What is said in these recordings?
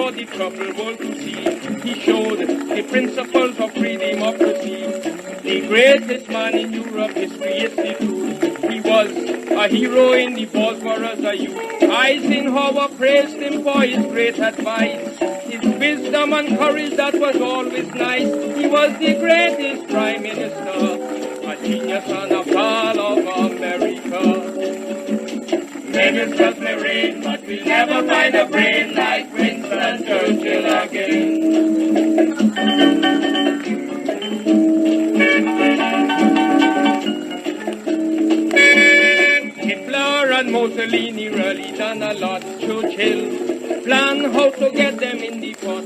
for the troubled world to see. He showed the principles of freedom of the sea. The greatest man in Europe history is the truth. He was a hero in the wars for us a youth. Eisenhower praised him for his great advice. His wisdom and courage that was always nice. He was the greatest prime minister, a genius and a pal of America. Ministers may reign, but we'll never find a brain like Winston Churchill again. Hitler and Mussolini really done a lot. Churchill planned how to get them in the pot.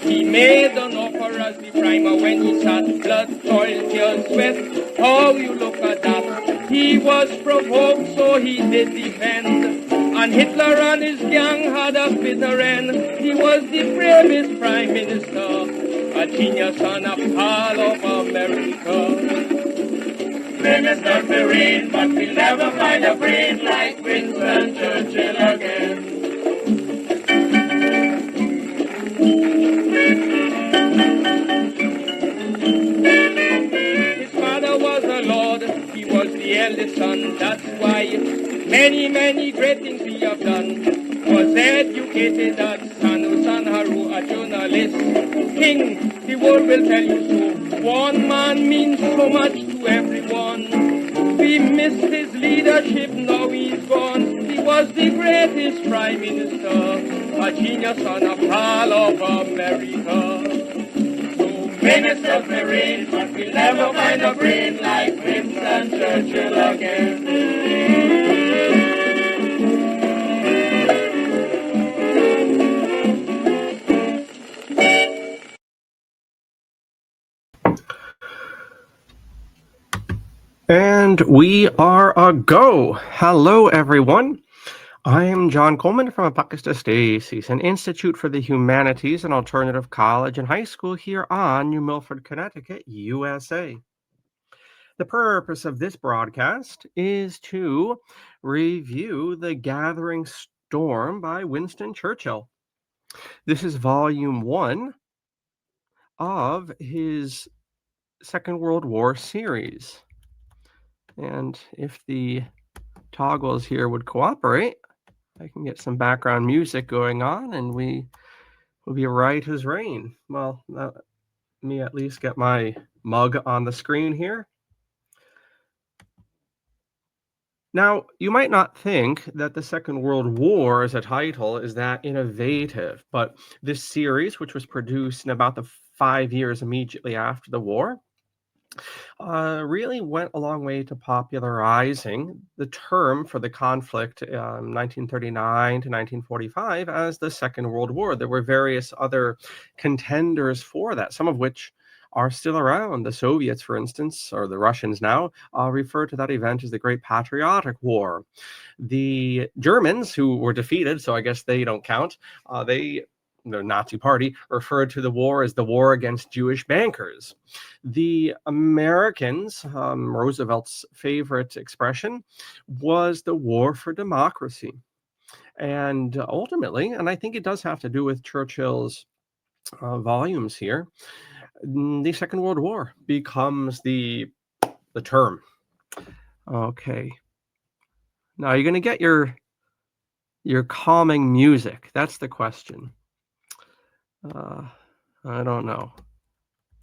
He made an offer as the primer when he sat. Blood, toil, tears, sweat, how you look at that. He was provoked, so he did defend. And Hitler and his gang had a bitter end. He was the bravest prime minister, a genius and a pal of America. Ministers may reign, but we'll never find a brain like Winston Churchill again. His father was a lord, he was the eldest son, that's why many great things he have done. Was educated at Sanharu, a journalist. King, the world will tell you so. One man means so much to everyone. We missed his leadership, now he's gone. He was the greatest prime minister, a genius and a pal of America. So ministers may reign, but we'll never find a brain like Winston Churchill again. And we are a go. Hello, everyone. I am John Coleman from ApocatastasisInstitute for the Humanities and Alternative College and High School here on New Milford, Connecticut, USA. The purpose of this broadcast is to review The Gathering Storm by Winston Churchill. This is volume 1 of his Second World War series. And if the toggles here would cooperate, I can get some background music going on and we will be right as rain. Well, let me at least get my mug on the screen here. Now, you might not think that the Second World War as a title is that innovative, but this series, which was produced in about the 5 years immediately after the war, really went a long way to popularizing the term for the conflict 1939 to 1945 as the Second World War. There were various other contenders for that, some of which are still around. The Soviets, for instance, or the Russians now, refer to that event as the Great Patriotic War. The Germans, who were defeated, so I guess they don't count, the Nazi Party referred to the war as the war against Jewish bankers. The Americans, Roosevelt's favorite expression, was the war for democracy. And ultimately, and I think it does have to do with Churchill's volumes here, the Second World War becomes the term. Okay. Now you're going to get your calming music. That's the question. I don't know.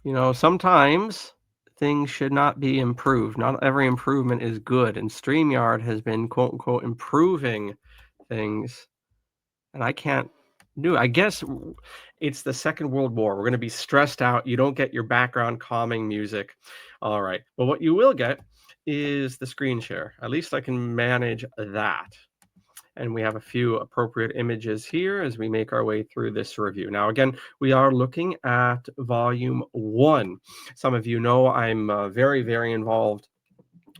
You know, sometimes things should not be improved. Not every improvement is good. And StreamYard has been, quote unquote, improving things. And I can't do it. I guess it's the Second World War. We're going to be stressed out. You don't get your background calming music. All right. But what you will get is the screen share. At least I can manage that. And we have a few appropriate images here as we make our way through this review. Now, again, we are looking at volume 1. Some of you know I'm very, very involved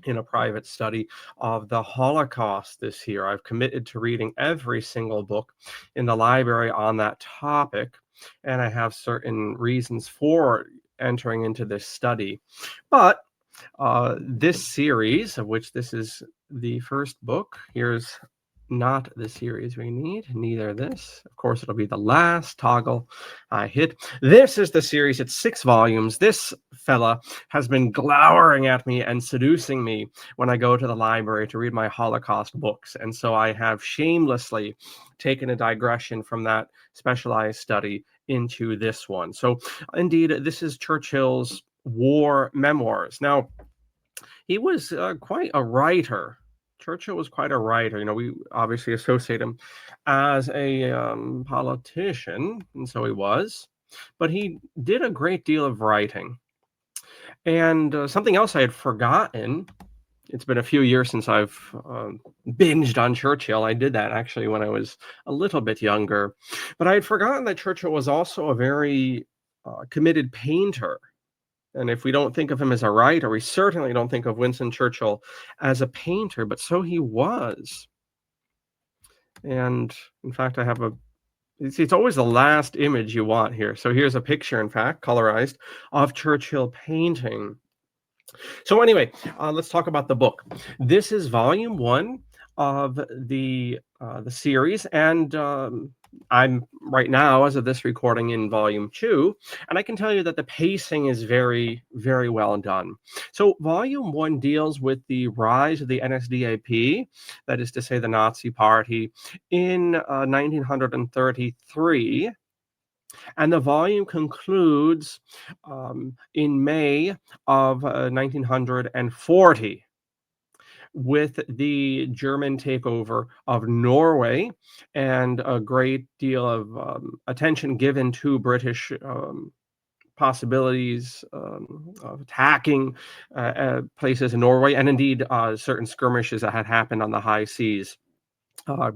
in a private study of the Holocaust this year. I've committed to reading every single book in the library on that topic, and I have certain reasons for entering into this study. But this series, of which this is the first book, here's not the series we need, neither this. Of course, it'll be the last toggle I hit. This is the series. It's 6 volumes. This fella has been glowering at me and seducing me when I go to the library to read my Holocaust books. And so I have shamelessly taken a digression from that specialized study into this one. So indeed, this is Churchill's war memoirs. Now, he was quite a writer. Churchill was quite a writer. You know, we obviously associate him as a politician, and so he was. But he did a great deal of writing. And something else I had forgotten. It's been a few years since I've binged on Churchill. I did that actually when I was a little bit younger. But I had forgotten that Churchill was also a very committed painter. And if we don't think of him as a writer, we certainly don't think of Winston Churchill as a painter, but so he was. And in fact, I have it's always the last image you want here. So here's a picture, in fact, colorized, of Churchill painting. So anyway, let's talk about the book. This is volume 1 of the series, and I'm right now, as of this recording, in volume 2, and I can tell you that the pacing is very, very well done. So volume 1 deals with the rise of the NSDAP, that is to say the Nazi Party, in 1933. And the volume concludes in May of 1940 with the German takeover of Norway and a great deal of attention given to British possibilities of attacking places in Norway, and indeed certain skirmishes that had happened on the high seas.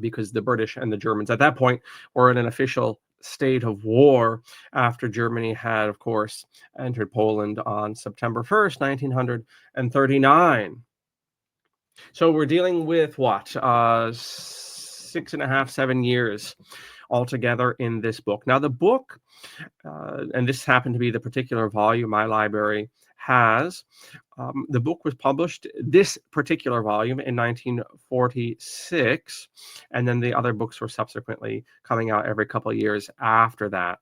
Because the British and the Germans at that point were in an official state of war after Germany had, of course, entered Poland on September 1st, 1939. So we're dealing with what? 6.5, 7 years altogether in this book. Now, the book, and this happened to be the particular volume my library has, the book was published, this particular volume, in 1946, and then the other books were subsequently coming out every couple of years after that.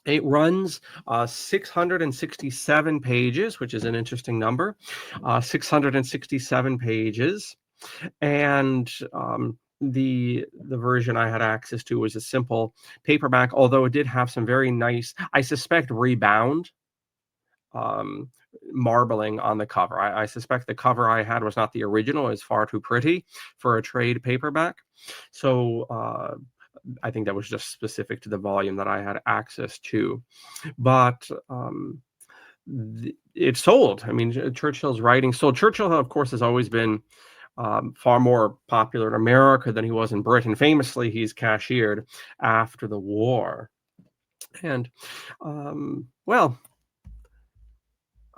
It runs 667 pages, which is an interesting number, 667 pages, and the version I had access to was a simple paperback, although it did have some very nice, I suspect, rebound marbling on the cover. I suspect the cover I had was not the original. It's far too pretty for a trade paperback. So I think that was just specific to the volume that I had access to. But it sold. I mean, Churchill's writing sold. Churchill, of course, has always been far more popular in America than he was in Britain. Famously, he's cashiered after the war. And, well,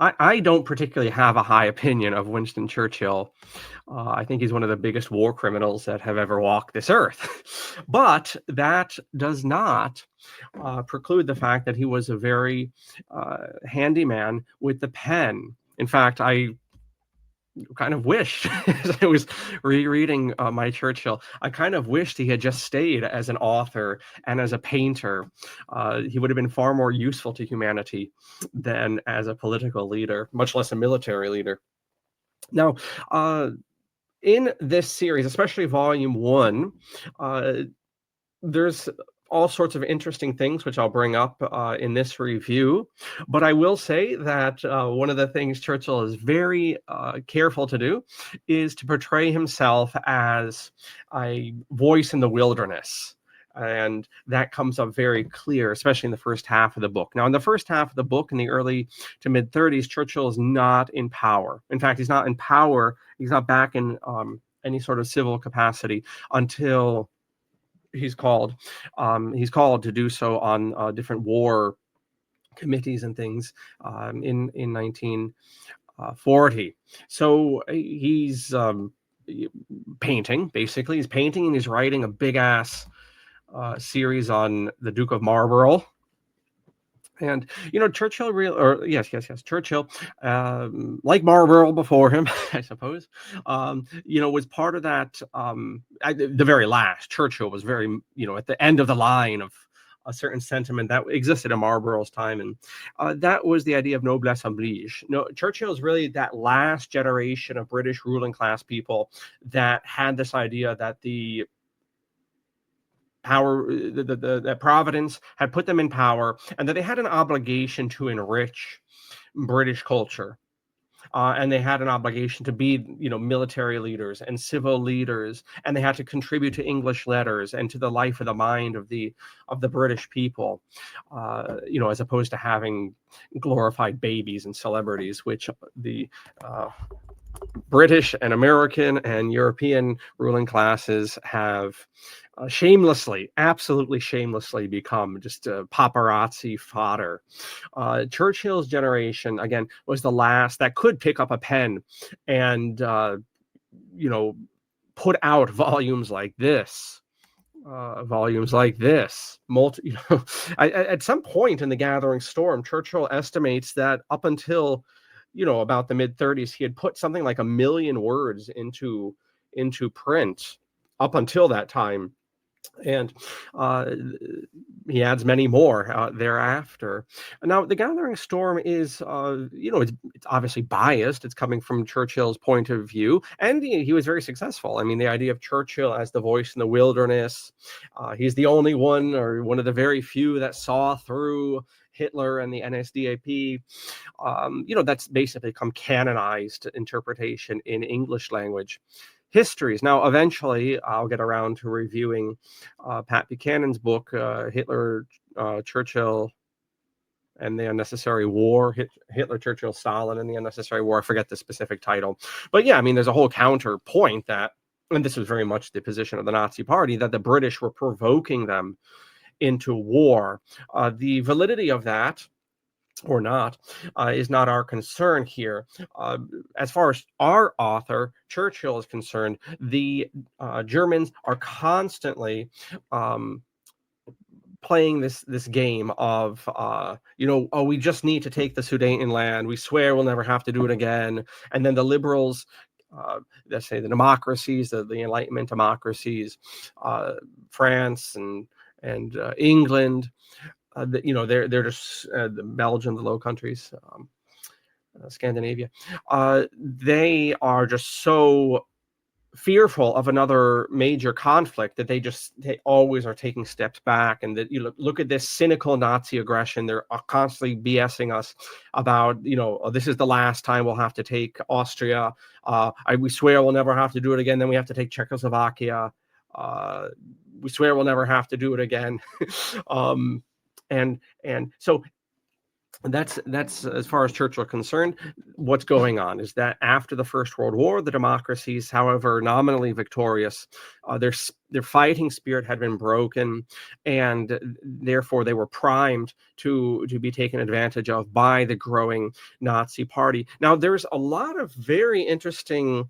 I don't particularly have a high opinion of Winston Churchill. I think he's one of the biggest war criminals that have ever walked this earth. But that does not preclude the fact that he was a very handy man with the pen. In fact, I kind of wished, as I was rereading my Churchill, I kind of wished he had just stayed as an author and as a painter. He would have been far more useful to humanity than as a political leader, much less a military leader. Now, in this series, especially volume 1, there's all sorts of interesting things, which I'll bring up in this review. But I will say that one of the things Churchill is very careful to do is to portray himself as a voice in the wilderness. And that comes up very clear, especially in the first half of the book. Now, in the first half of the book, in the early to mid-30s, Churchill is not in power. In fact, he's not in power. He's not back in any sort of civil capacity until he's called to do so on different war committees and things in 1940. So he's painting, basically. He's painting and he's writing a big ass series on the Duke of Marlborough. And Churchill, Churchill, like Marlborough before him, I suppose, was part of that. The very last, Churchill was very, at the end of the line of a certain sentiment that existed in Marlborough's time, and that was the idea of noblesse oblige. No, Churchill is really that last generation of British ruling class people that had this idea that the power, that Providence had put them in power, and that they had an obligation to enrich British culture. And they had an obligation to be, military leaders and civil leaders, and they had to contribute to English letters and to the life of the mind of the British people, as opposed to having glorified babies and celebrities, which the British and American and European ruling classes have absolutely shamelessly become just paparazzi fodder. Churchill's generation, again, was the last that could pick up a pen and, put out volumes like this. At some point in the Gathering Storm, Churchill estimates that up until about the mid-30s, he had put something like 1 million words into print up until that time. And he adds many more thereafter. Now, the Gathering Storm is, it's obviously biased. It's coming from Churchill's point of view, and he was very successful. I mean, the idea of Churchill as the voice in the wilderness, he's the only one, or one of the very few, that saw through Hitler and the NSDAP. That's basically become canonized interpretation in English language histories. Now, eventually, I'll get around to reviewing Pat Buchanan's book, Hitler, Churchill, and the Unnecessary War, Hitler, Churchill, Stalin, and the Unnecessary War. I forget the specific title. But yeah, I mean, there's a whole counterpoint that, and this was very much the position of the Nazi Party, that the British were provoking them into war. The validity of that, or not, is not our concern here. As far as our author, Churchill, is concerned, the Germans are constantly playing this game of, we just need to take the Sudeten land. We swear we'll never have to do it again. And then the liberals, let's say the democracies, the Enlightenment democracies, France and England, they're just the Belgium, the Low Countries, Scandinavia. They are just so fearful of another major conflict that they always are taking steps back. And that look at this cynical Nazi aggression. They're constantly BSing us about, this is the last time we'll have to take Austria. We swear we'll never have to do it again. Then we have to take Czechoslovakia. We swear we'll never have to do it again. And so that's as far as Churchill concerned. What's going on is that after the First World War, the democracies, however nominally victorious, their fighting spirit had been broken, and therefore they were primed to be taken advantage of by the growing Nazi Party. Now, there's a lot of very interesting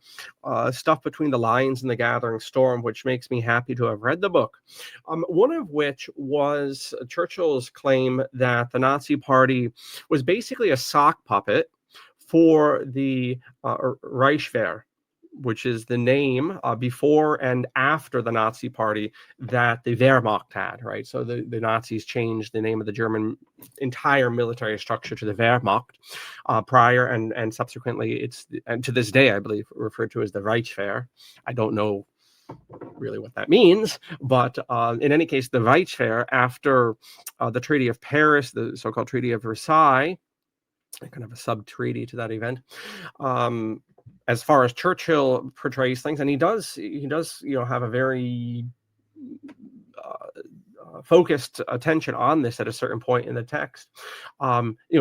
stuff between the lines in The Gathering Storm, which makes me happy to have read the book. One of which was Churchill's claim that the Nazi Party was basically a sock puppet for the Reichswehr, which is the name before and after the Nazi Party that the Wehrmacht had, right? So the Nazis changed the name of the German entire military structure to the Wehrmacht prior, and subsequently and to this day, I believe, referred to as the Reichswehr. I don't know really what that means, but in any case, the Reichswehr, after the Treaty of Paris, the so-called Treaty of Versailles, kind of a sub-treaty to that event, as far as Churchill portrays things, and he does have a very focused attention on this at a certain point in the text,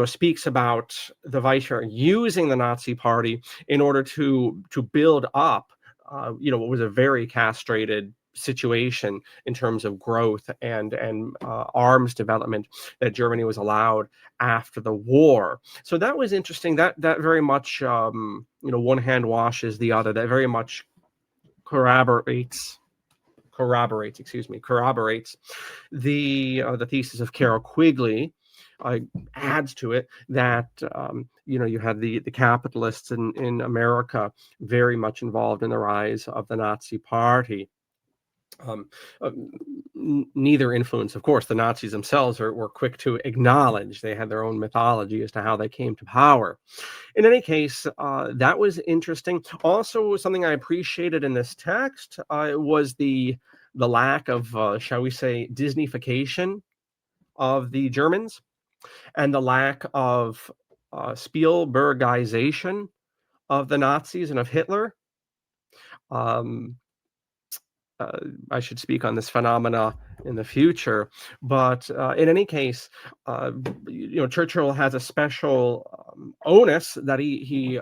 speaks about the Reichswehr using the Nazi Party in order to build up what was a very castrated situation in terms of growth and arms development that Germany was allowed after the war. So that was interesting. That very much one hand washes the other. That very much corroborates the thesis of Carroll Quigley, adds to it that you had the capitalists in America very much involved in the rise of the Nazi Party. Um, uh, Neither influence, of course. The Nazis themselves were quick to acknowledge they had their own mythology as to how they came to power. In any case, that was interesting. Also, something I appreciated in this text was the lack of, shall we say, Disneyfication of the Germans, and the lack of Spielbergization of the Nazis and of Hitler. Um, uh, I should speak on this phenomena in the future, but in any case, uh, Churchill has a special onus that he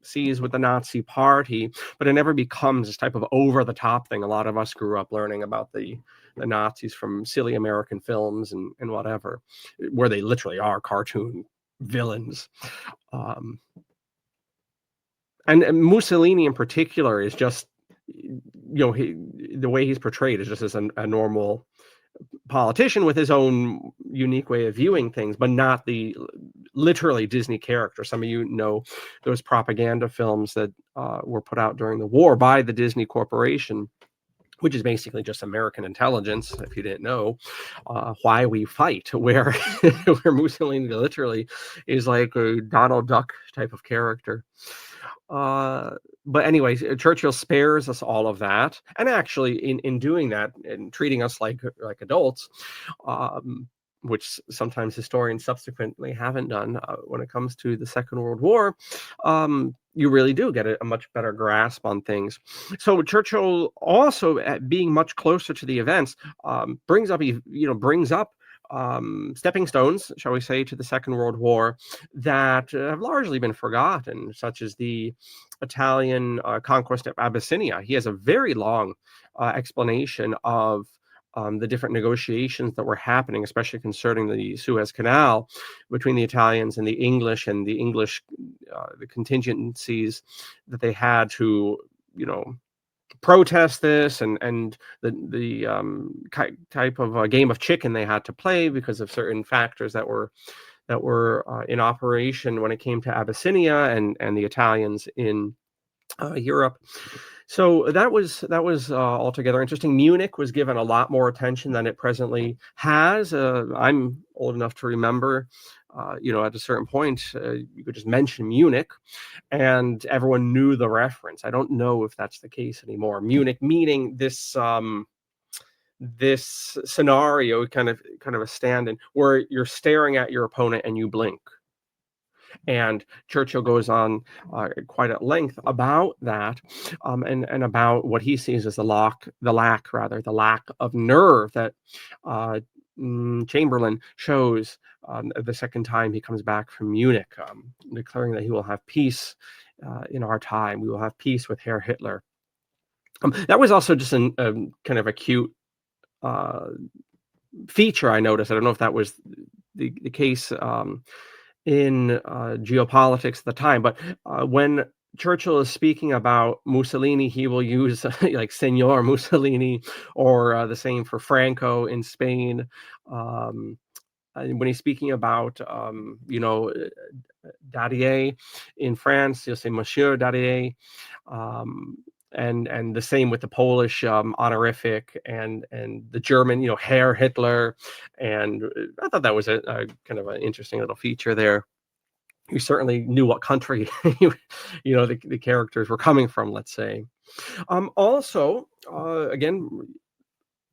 sees with the Nazi Party, but it never becomes this type of over the top thing. A lot of us grew up learning about the Nazis from silly American films and whatever, where they literally are cartoon villains. Um, and Mussolini in particular is just, the way he's portrayed is just as a normal politician with his own unique way of viewing things, but not the literally Disney character. Some of you know those propaganda films that were put out during the war by the Disney Corporation, which is basically just American intelligence, if you didn't know, Why We Fight, where where Mussolini literally is like a Donald Duck type of character. But anyways, Churchill spares us all of that, and actually, in doing that and treating us like adults, which sometimes historians subsequently haven't done when it comes to the Second World War, you really do get a much better grasp on things. So Churchill also, being much closer to the events, brings up stepping stones, shall we say, to the Second World War that have largely been forgotten, such as the Italian conquest of Abyssinia. He has a very long explanation of the different negotiations that were happening, especially concerning the Suez Canal, between the Italians and the English the contingencies that they had to, protest this, and the type of game of chicken they had to play because of certain factors that were in operation when it came to Abyssinia and the Italians in Europe. So that was altogether interesting. Munich was given a lot more attention than it presently has. I'm old enough to remember, at a certain point, you could just mention Munich, and everyone knew the reference. I don't know if that's the case anymore. Munich meaning this this scenario, kind of a stand-in where you're staring at your opponent and you blink. And Churchill goes on quite at length about that, and about what he sees as the lack of nerve that Chamberlain shows the second time he comes back from Munich, declaring that he will have peace in our time. We will have peace with Herr Hitler. That was also just a kind of a cute feature I noticed. I don't know if that was the case in geopolitics at the time, but when Churchill is speaking about Mussolini, he will use like Senor Mussolini, or the same for Franco in Spain. And when he's speaking about, Dadier in France, he'll say Monsieur Dadier. And the same with the Polish honorific, and the German, Herr Hitler. And I thought that was a kind of an interesting little feature there. You certainly knew what country the characters were coming from, let's say. Also, again,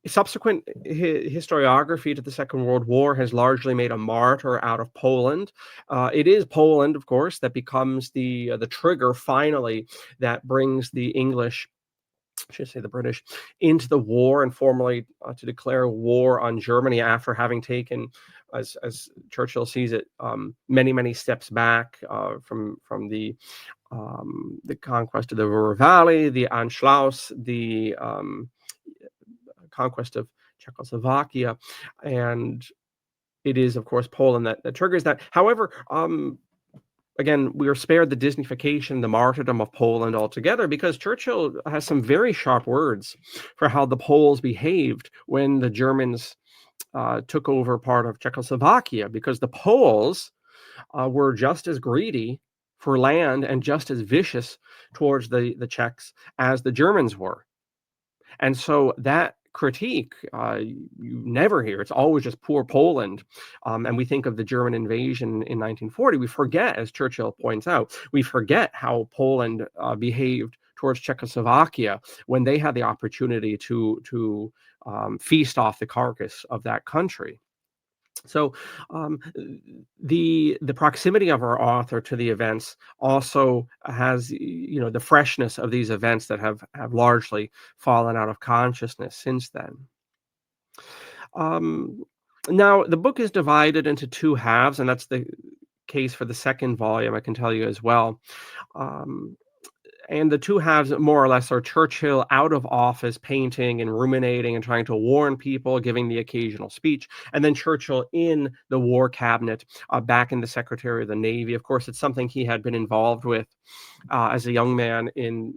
subsequent historiography to the Second World War has largely made a martyr out of Poland. It is Poland, of course, that becomes the trigger finally that brings the English, I should say the British, into the war, and formally to declare war on Germany after having taken, as Churchill sees it, many steps back from the conquest of the Ruhr Valley, the Anschluss, the conquest of Czechoslovakia, and it is, of course, Poland that triggers that. However, again, we are spared the Disneyfication, the martyrdom of Poland altogether, because Churchill has some very sharp words for how the Poles behaved when the Germans took over part of Czechoslovakia, because the Poles were just as greedy for land and just as vicious towards the Czechs as the Germans were. And so that critique, you never hear. It's always just poor Poland. And we think of the German invasion in 1940. We forget, as Churchill points out, we forget how Poland behaved towards Czechoslovakia when they had the opportunity to feast off the carcass of that country. So the proximity of our author to the events also has, the freshness of these events that have largely fallen out of consciousness since then. Now, the book is divided into two halves, and that's the case for the second volume, I can tell you as well. And the two halves, more or less, are Churchill out of office, painting and ruminating and trying to warn people, giving the occasional speech, and then Churchill in the war cabinet, back in the Secretary of the Navy. Of course, it's something he had been involved with as a young man in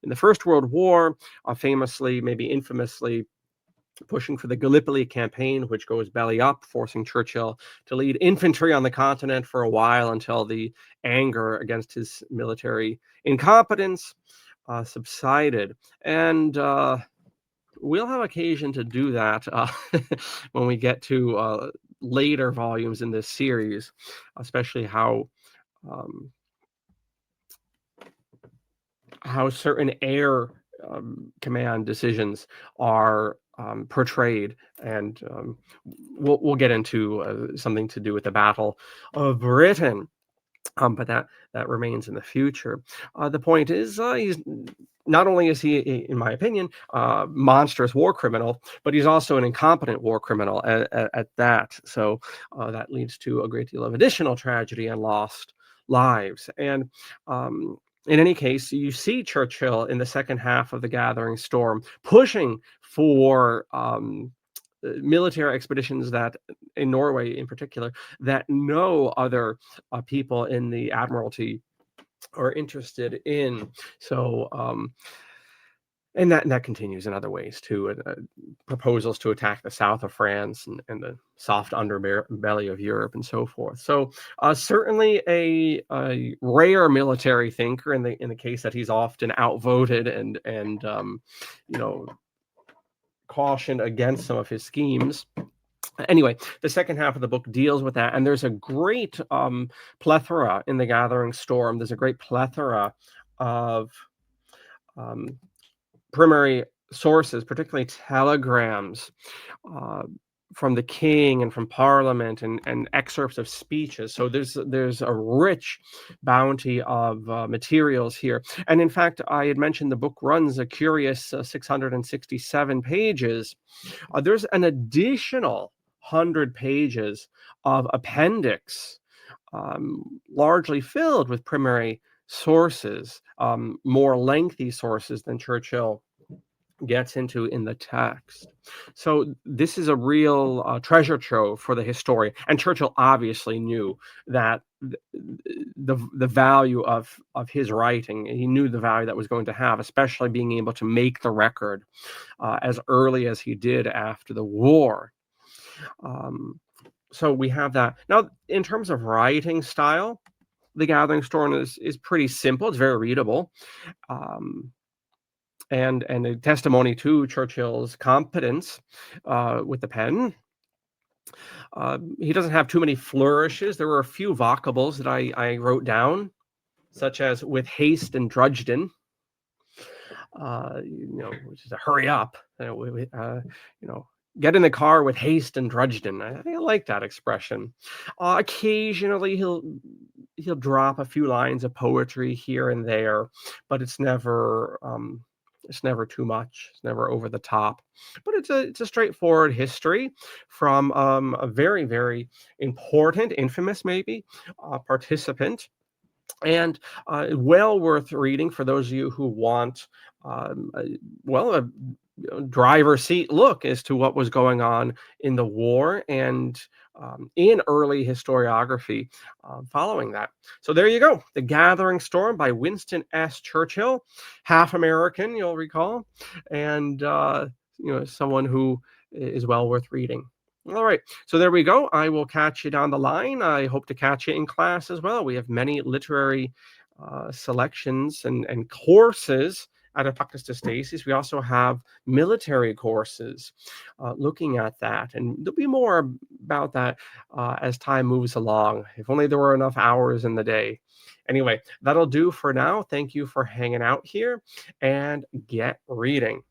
the First World War, famously, maybe infamously, pushing for the Gallipoli campaign, which goes belly up, forcing Churchill to lead infantry on the continent for a while until the anger against his military incompetence subsided. And we'll have occasion to do that when we get to later volumes in this series, especially how certain air command decisions are portrayed, and we'll get into something to do with the Battle of Britain, but that remains in the future. The point is, he's not only is he, in my opinion, monstrous war criminal, but he's also an incompetent war criminal at that. So that leads to a great deal of additional tragedy and lost lives. And in any case, you see Churchill in the second half of The Gathering Storm pushing for military expeditions that, in Norway in particular, that no other people in the Admiralty are interested in. So, and that continues in other ways too. Proposals to attack the south of France and the soft underbelly of Europe and so forth. So certainly a rare military thinker in the case that he's often outvoted and cautioned against some of his schemes. Anyway, the second half of the book deals with that, and there's a great plethora in The Gathering Storm. There's a great plethora of primary sources, particularly telegrams from the king and from Parliament, and excerpts of speeches. So there's a rich bounty of materials here. And in fact, I had mentioned the book runs a curious 667 pages. There's an additional 100 pages of appendix, largely filled with primary sources, more lengthy sources than Churchill gets into in the text. So this is a real treasure trove for the historian. And Churchill obviously knew that the value of his writing. He knew the value that was going to have, especially being able to make the record as early as he did after the war. So we have that. Now, in terms of writing style, The Gathering Storm is pretty simple. It's very readable. And a testimony to Churchill's competence with the pen. He doesn't have too many flourishes. There were a few vocables that I wrote down, such as with haste and drudgeon, which is a hurry up, get in the car with haste and drudgeon. I like that expression. Occasionally he'll drop a few lines of poetry here and there, but it's never too much. It's never over the top. But it's a straightforward history from a very, very important, infamous maybe, participant, and well worth reading for those of you who want a driver's seat look as to what was going on in the war and in early historiography following that. So there you go. The Gathering Storm by Winston S. Churchill, half American, you'll recall, and someone who is well worth reading. All right. So there we go. I will catch you down the line. I hope to catch you in class as well. We have many literary selections and courses at Apocatastasis. We also have military courses looking at that. And there'll be more about that as time moves along. If only there were enough hours in the day. Anyway, that'll do for now. Thank you for hanging out here and get reading.